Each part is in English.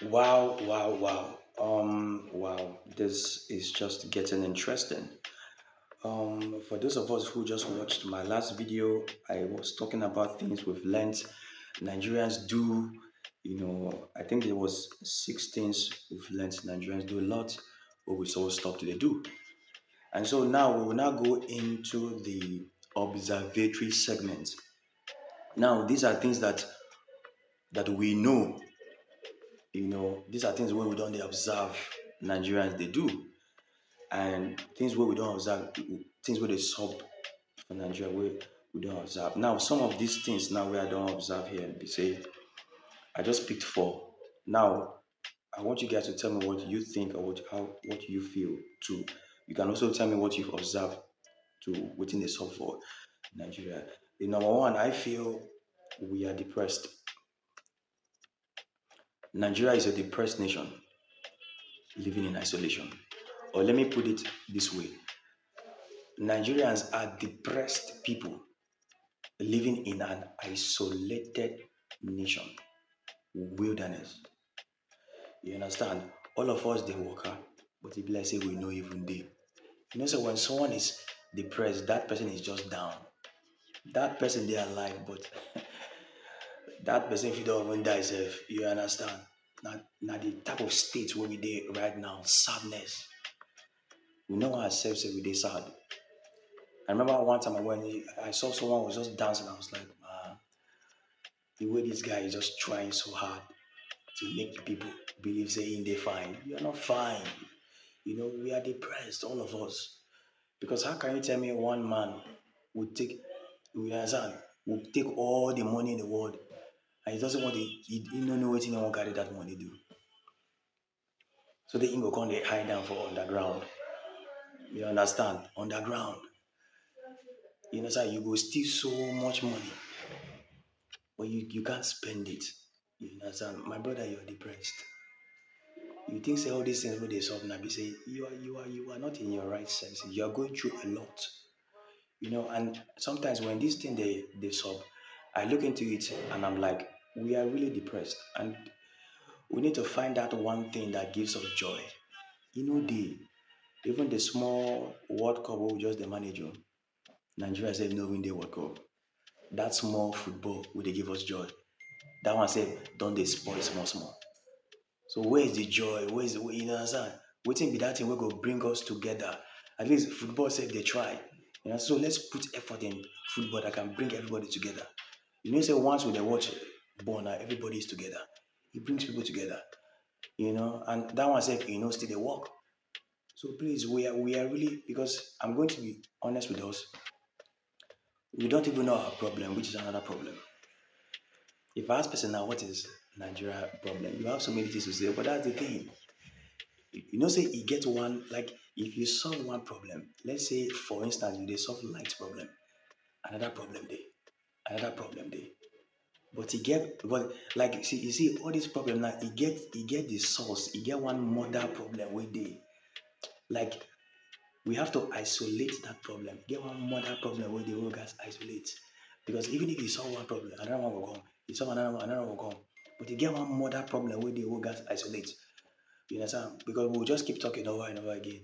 Wow, wow, wow. Wow. This is just getting interesting. For those of us who just watched my last video, I was talking about things we've learned Nigerians do. I think there was six things we've learned Nigerians do a lot, but we saw stuff they do. And so now we will now go into the observatory segment. Now, these are things that we know. These are things where we don't dey observe Nigerians they do, and things where we don't observe, things where they sub for Nigeria where we don't observe. Now, some of these things now where I don't observe here, be say I just picked four. Now, I want you guys to tell me what you think or what you feel too. You can also tell me what you've observed to within the sub for Nigeria. The number one, I feel we are depressed. Nigeria is a depressed nation living in isolation. Or let me put it this way: Nigerians are depressed people living in an isolated nation, wilderness. You understand? All of us they work hard, but it be like say we know even dey. So when someone is depressed, that person is just down. That person they alive, but that person if you don't even die self, you understand? Now the type of state where we dey right now, sadness. We know ourselves say we dey sad. I remember one time I saw someone was just dancing. I was like, man, the way this guy is just trying so hard to make people believe saying they fine. You're not fine. We are depressed, all of us. Because how can you tell me one man would take, you understand, would take all the money in the world and he doesn't want to, he don't know what he want to carry that money do. So they go come they hide down for underground. You understand? Underground. You understand? You go steal so much money, but you can't spend it. You understand? My brother, you're depressed. You think say all these things wey dey sup now be say you are not in your right senses. You are going through a lot. And sometimes when this thing they sup, I look into it and I'm like, we are really depressed. And we need to find that one thing that gives us joy. The even the small World Cup wey we just dey manage on. Nigeria sef no win the World Cup. That small football wey dey give us joy. That one sef don dey spoil small small. So where is the joy? Where is the you understand? Wetin be that thing wey go bring us together? At least football sef dey try. So let's put effort in football that can bring everybody together. Say once we dey watch ball now, everybody is together. It brings people together. And that one sef still dey work. So please, we are really, because I'm going to be honest with us, we don't even know our problem, which is another problem. If I ask person now what is Nigeria problem, you have so many things to say, but that's the thing. Say you get one, like if you solve one problem, let's say for instance you dey solve light problem, another problem dey, another problem dey. But like you see all this problem now, e get the source, e get one mother problem wey dey. Like we have to isolate that problem. E get one mother problem wey dey wey we gats isolate. Because even if you solve one problem, another one will come. You solve another one will come. But e get one mother problem wey dey wey we gats isolate. You understand? Because we'll just keep talking over and over again.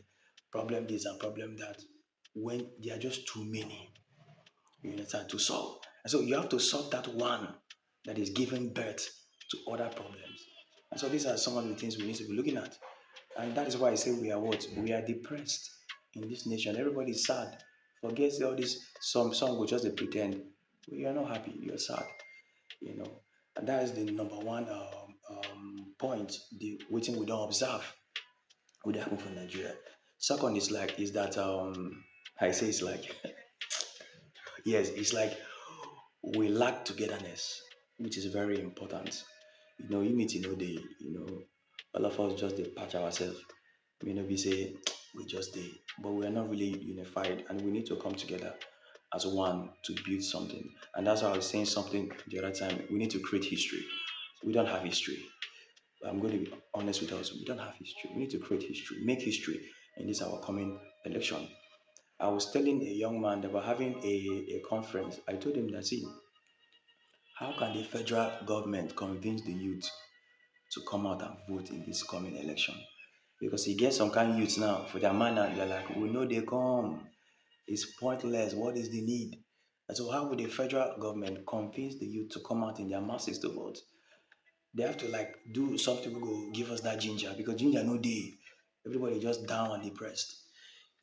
Problem this and problem that. When there are just too many, you understand, to solve. And so you have to solve that one that is giving birth to other problems. And so these are some of the things we need to be looking at. And that is why I say we are what? We are depressed in this nation. Everybody is sad. Forget all this, some will just dey pretend. You are not happy, you're sad. You know. And that is the number one point, the waiting we don't observe would happen for Nigeria. Second is that I say it's like yes, it's like we lack togetherness, which is very important. Unity all of us just dey patch ourselves. We say we just dey, but we are not really unified, and we need to come together as one to build something. And that's why I was saying something the other time. We need to create history. We don't have history. I'm going to be honest with us. We don't have history. We need to create history, make history in this our coming election. I was telling a young man that we're having a conference. I told him that, see, how can the federal government convince the youth to come out and vote in this coming election. Because you get some kind of youths now, for their mind now, they're like, we know they come. It's pointless. What is the need? And so how would the federal government convince the youth to come out in their masses to vote? They have to like do something we go give us that ginger because ginger no day. Everybody just down and depressed.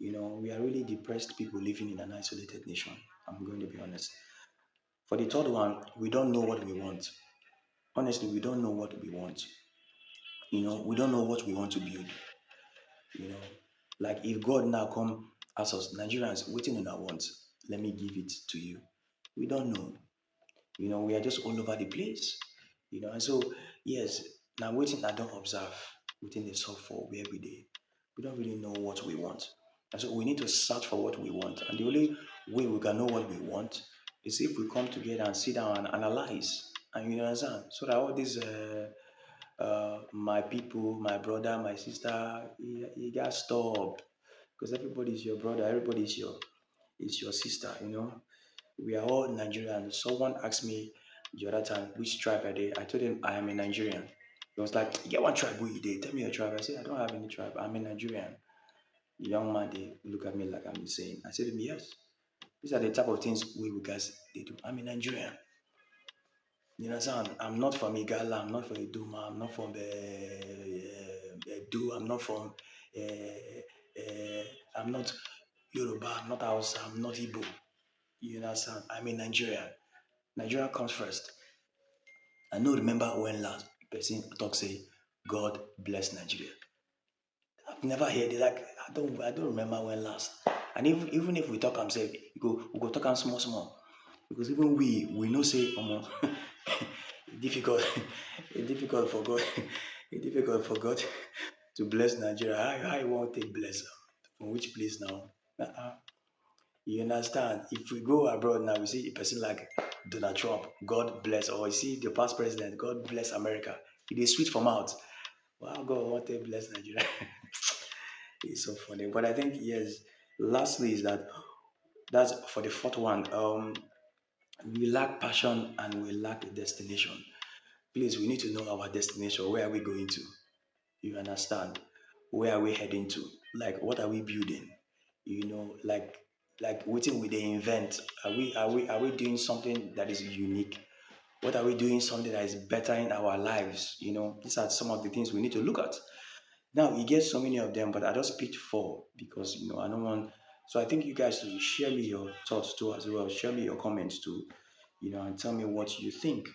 We are really depressed people living in an isolated nation. I'm going to be honest. For the third one, we don't know what we want. Honestly, we don't know what we want. We don't know what we want to build. You know, like if God now come as us Nigerians waiting on our wants, let me give it to you. We don't know. We are just all over the place. And so yes, now waiting I don't observe within the soft for where we dey. We don't really know what we want. And so we need to search for what we want. And the only way we can know what we want is if we come together and sit down and analyze. And you understand? So that all these my people, my brother, my sister, you got stop. Because everybody is your brother, everybody is your sister, We are all Nigerians. Someone asked me the other time which tribe are they. I told him I am a Nigerian. He was like, you get one tribe where you dey. Tell me your tribe. I said, I don't have any tribe. I'm a Nigerian. The young man they look at me like I'm insane. I said to him, yes. These are the type of things we guys they do. I'm a Nigerian. You understand? I'm not from Igala, I'm not from Iduma, I'm not from Edo, I'm not from I'm not Yoruba, I'm not Hausa, I'm not Igbo. You understand? I'm a Nigerian. Nigeria comes first. I no remember when last person talk say God bless Nigeria. I've never heard it. Like I don't remember when last. And even if we talk am say we go talk am small small. Because even we know say e difficult e difficult for God e difficult for God to bless Nigeria. How you wan take bless am? From which place now? Uh-uh. You understand? If we go abroad now, we see a person like Donald Trump, God bless, or you see the past president, God bless America. E dey sweet for mouth. Wow, God want to bless Nigeria. It's so funny. But I think yes, lastly is that's for the fourth one. We lack passion and we lack a destination. Please, we need to know our destination. Where are we going to? You understand? Where are we heading to? Like, what are we building? Like what we they invent. Are we doing something that is unique? What are we doing something that is bettering our lives? These are some of the things we need to look at. Now you get so many of them, but I just picked four because I don't want. So I think you guys should share me your thoughts too as well. Share me your comments too, and tell me what you think.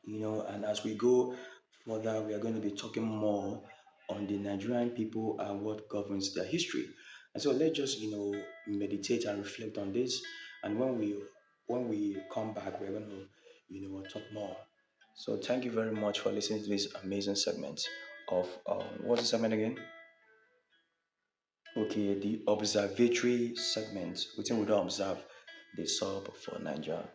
And as we go further, we are going to be talking more on the Nigerian people and what governs their history. And so let's just meditate and reflect on this. And when we come back, we're going to talk more. So thank you very much for listening to this amazing segment of what's the segment again? Okay, the observatory segment. We think we don't observe the sub for Nigeria.